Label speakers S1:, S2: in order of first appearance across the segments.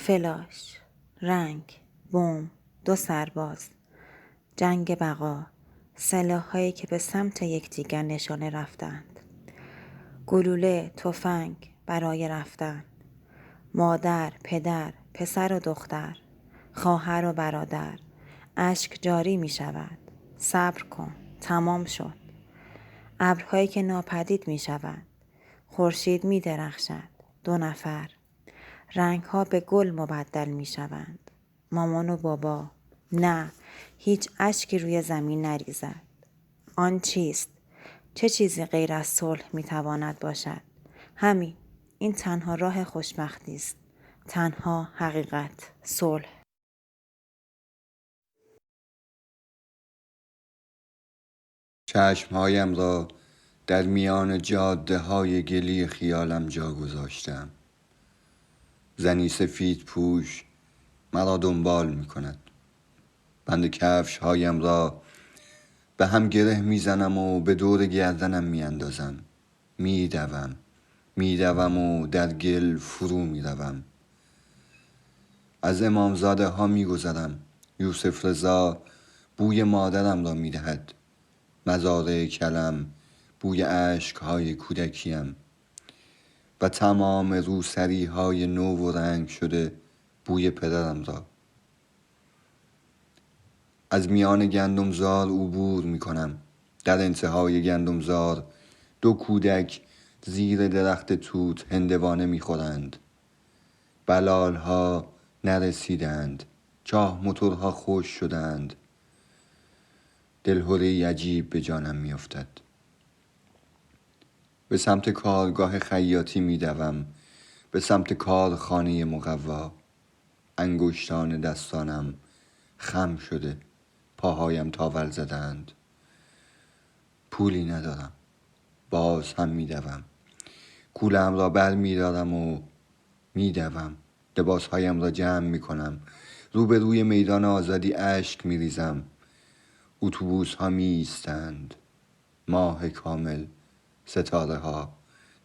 S1: فلاش، رنگ، بمب، 2 سرباز، جنگ بقا، سلاح‌هایی که به سمت یکدیگر نشانه رفتند. گلوله، تفنگ برای رفتن. مادر، پدر، پسر و دختر، خواهر و برادر. اشک جاری می شود. صبر کن، تمام شد. ابرهایی که ناپدید می شود. خورشید می درخشد. 2 نفر. رنگ‌ها به گل مبدل می شوند. مامان و بابا. نه، هیچ اشکی روی زمین نریزد. آن چیست؟ چه چیزی غیر از صلح می تواند باشد؟ همین، این تنها راه خوشبختی است. تنها حقیقت، صلح.
S2: چشمهایم را در میان جاده های گلی خیالم جا گذاشتم. زنی سفید پوش مرا دنبال می کند. بند کفش هایم را به هم گره می زنم و به دور گردنم می اندازم. می دوم و در گل فرو می روم. از امامزاده ها می گذرم. یوسف رضا بوی مادرم را می دهد. مزارع کلم بوی عشق های کودکیم و تمام روسری های نو و رنگ شده بوی پدرم را. از میان گندمزار عبور می کنم. در انتهای گندمزار 2 کودک زیر درخت توت هندوانه می خورند. بلال ها نرسیدند. چاه موتورها خوش شدند. دلهره عجیب به جانم می افتد. به سمت کارگاه خیاطی می دوم. به سمت کارخانه مقوا. انگشتان دستانم خم شده. پاهایم تاول زدند. پولی ندارم. باز هم می دوم. کولم را بر می دارم و می دوم. لباسهایم را جمع می کنم. روبروی میدان آزادی اشک می ریزم. اتوبوس ها می ایستند. ماه کامل، ستاره ها،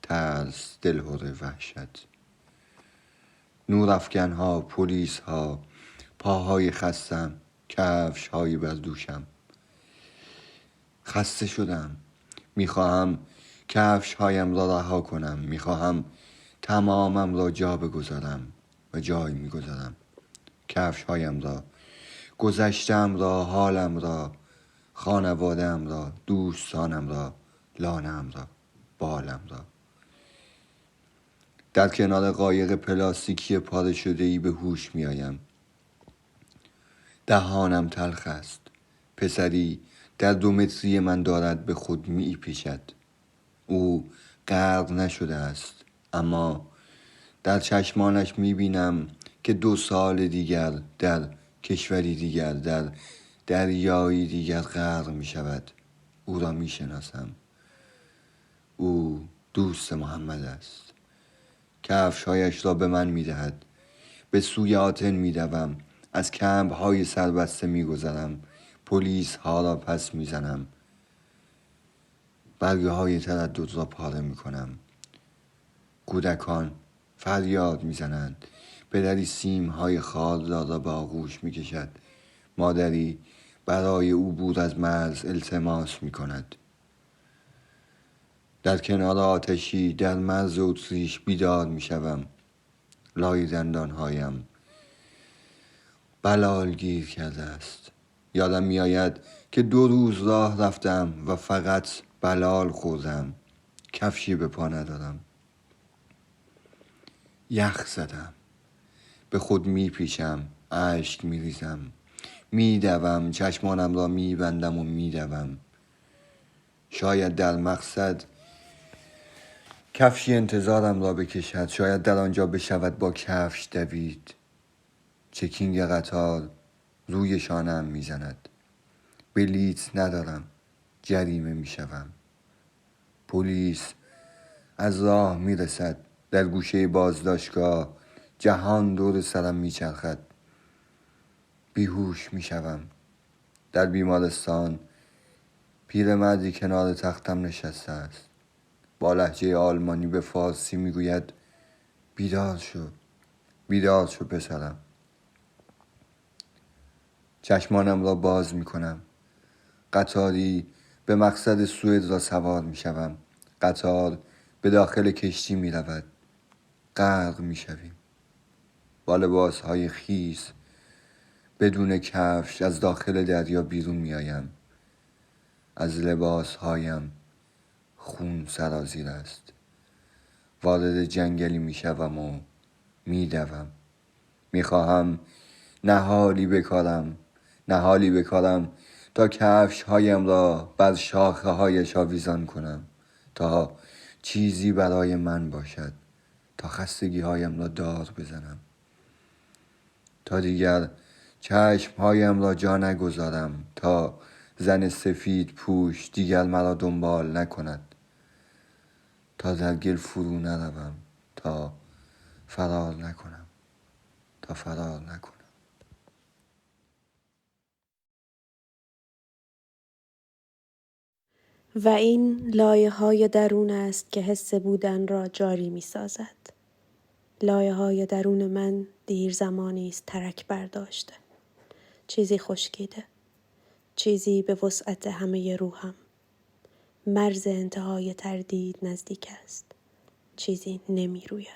S2: ترس، دلهره، وحشت. نورافکن ها، پلیس ها، پاهای خستم، کفش های بر دوشم. خسته شدم. میخواهم کفش هایم را رها کنم. میخواهم تمامم را جا بگذارم و جای میگذارم. کفش هایم را، گذشتم را، حالم را، خانواده‌ام را، دوستانم را، لانه‌ام را، بالم را. در کنار قایق پلاستیکی پاره شده‌ای به هوش میآیم. دهانم تلخ است. پسری در 2 متری من دارد به خود می پیچد. او غرق نشده است، اما در چشمانش می بینم که 2 سال دیگر در کشوری دیگر، در دریایی دیگر غرق می شود. او را می شناسم. او دوست محمد است. کفش‌هایش را به من می دهد. به سوی آتن می دوم. از کمپ های سربسته می گذرم. پلیس ها را پس می زنم. برگه های تردد را پاره می کنم. کودکان فریاد می زنند. پدری سیم های خال را به آغوش می کشد. مادری برای عبور از مرز التماس می کند. در کنار آتشی در مرز اتریش بیدار می شوم. لای دندانهایم بلال گیر کرده است. یادم می آید که 2 روز راه رفتم و فقط بلال خوردم. کفشی به پا ندارم. یخ زدم. به خود می پیچم. اشک می ریزم. می دوم. چشمانم را می بندم و می دوم. شاید در مقصد کفشی انتظارم را بکشد. شاید در آنجا بشود با کفش دوید. چکینگ قطار روی شانه‌ام می زند. بلیط ندارم. جریمه می شوم. پلیس از راه می رسد. در گوشه بازداشتگاه جهان دور سرم می چرخد. بیهوش می شوم. در بیمارستان پیرمردی کنار تختم نشسته است. با لهجه آلمانی به فارسی می گوید بیدار شو. بیدار شو پسرم. چشمانم را باز می کنم. قطاری به مقصد سوئد را سوار می شوم. قطار به داخل کشتی می رود. غرق می شویم. با لباس های خیس بدون کفش از داخل دریا بیرون می آیم. از لباس هایم خون سرازیر است. وارد جنگلی می شوم و می دوم. می خواهم نهالی بکارم تا کفش هایم را بر شاخه هایش آویزان کنم، تا چیزی برای من باشد، تا خستگی هایم را دار بزنم، تا دیگر چشم هایم را جا نگذارم، تا زن سفید پوش دیگر مرا دنبال نکند، تا در گل فرو نروم، تا فرار نکنم.
S3: و این لایه‌های درون است که حس بودن را جاری می‌سازد. لایه‌های درون من دیر زمانی است ترک برداشته. چیزی خشکیده. چیزی به وسعت همه روحم. مرز انتهای تردید نزدیک است. چیزی نمی‌روید.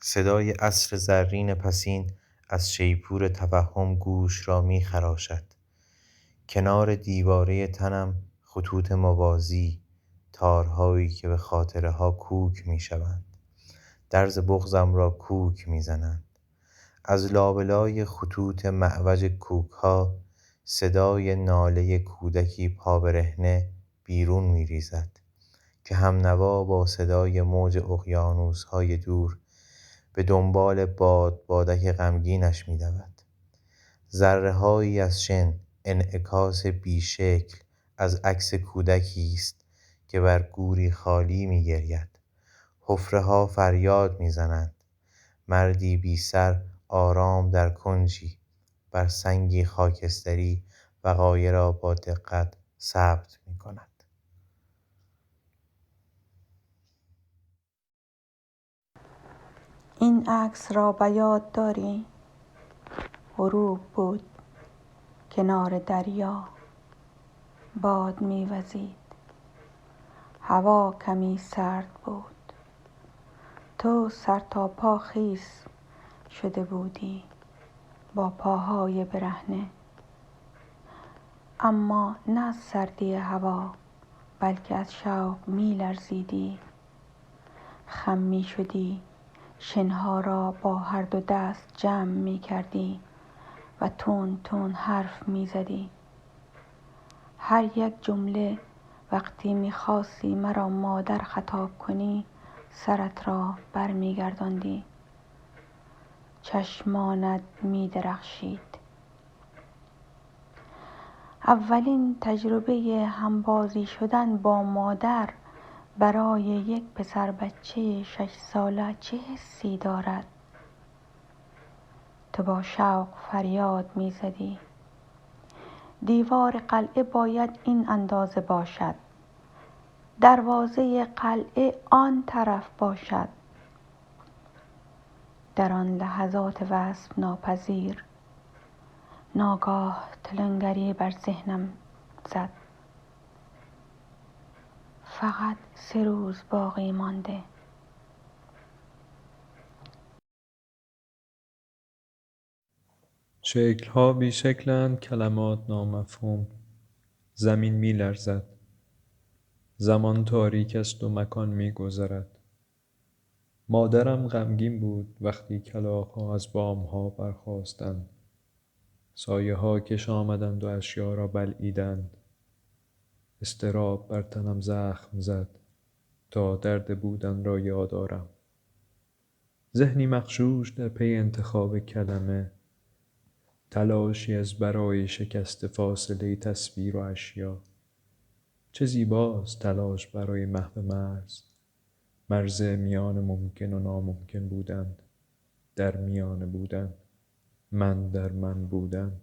S4: صدای عصر زرین پسین از شیپور توهم گوش را می خراشد. کنار دیواره تنم خطوط موازی، تارهایی که به خاطره ها کوک می شوند. درز بغزم را کوک می زنند. از لابلای خطوط معوج کوک ها صدای ناله کودکی پابرهنه بیرون می ریزد که همنوا با صدای موج اقیانوس های دور به دنبال بادک غمگینش می دود. ذره هایی از شن، انعکاس بیشکل از عکس کودکی است که بر گوری خالی می گرید. حفره ها فریاد می زنند. مردی بی سر آرام در کنجی بر سنگی خاکستری وقایع را با دقت ثبت می کند.
S5: این عکس را به یاد داری؟ غروب بود، کنار دریا، باد می‌وزید، هوا کمی سرد بود، تو سر تا پا خیس شده بودی با پاهای برهنه، اما نه از سردی هوا بلکه از شوق می‌لرزیدی. خم می‌شدی، شنها را با هر دو دست جمع می‌کردی و تند تند حرف می‌زدی. هر یک جمله وقتی می‌خواستی مرا مادر خطاب کنی سرت را بر می‌گرداندی. چشمانت می‌درخشید. اولین تجربه همبازی شدن با مادر برای یک پسر بچه 6 ساله چه حسی دارد؟ تو با شوق فریاد می‌زدی. دیوار قلعه باید این اندازه باشد. دروازه قلعه آن طرف باشد. در آن لحظات وصف ناپذیر ناگاه تلنگری بر ذهنم زد. فقط 3 روز باقی مانده.
S6: شکل‌ها بی‌شکلند، کلمات نامفهوم. زمین می‌لرزد. زمان تاریک است و مکان می‌گذرد. مادرم غمگین بود وقتی کلاغ‌ها از بام‌ها برخاستند. سایه‌ها کش آمدند و اشیا را بلعیدند. اضطراب بر تنم زخم زد تا درد بودن را یاد آرم. ذهنی مغشوش در پی انتخاب کلمه، تلاشی از برای شکست فاصله تصویر و اشیا. چه زیباست تلاش برای محو مرز میان ممکن و ناممکن بودن، در میانه بودن، من در من بودن.